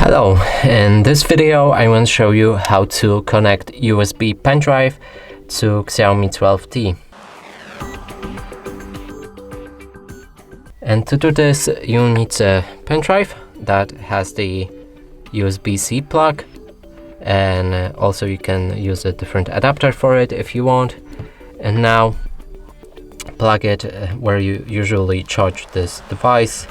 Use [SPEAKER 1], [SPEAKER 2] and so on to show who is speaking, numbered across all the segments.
[SPEAKER 1] Hello, in this video I want to show you how to connect USB pen drive to XIAOMI 12T. And to do this you need a pen drive that has the USB-C plug, and also you can use a different adapter for it if you want. And now plug it where you usually charge this device.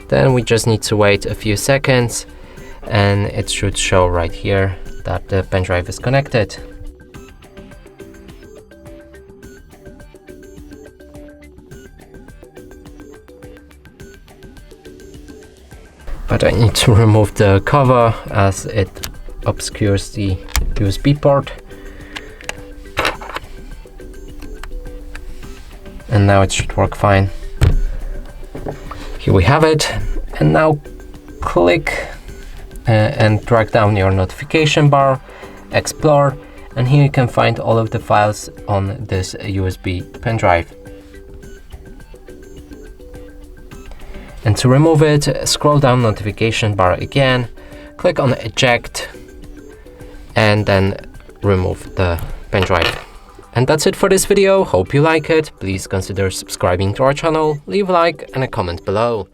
[SPEAKER 1] Then we just need to wait a few seconds and it should show right here that the pen drive is connected. But I need to remove the cover as it obscures the USB port. And now it should work fine. Here we have it, and now click and drag down your notification bar, explore, and here you can find all of the files on this USB pen drive. And to remove it, scroll down notification bar again, click on eject, and then remove the pen drive. And that's it for this video. Hope you like it. Please consider subscribing to our channel, leave a like and a comment below.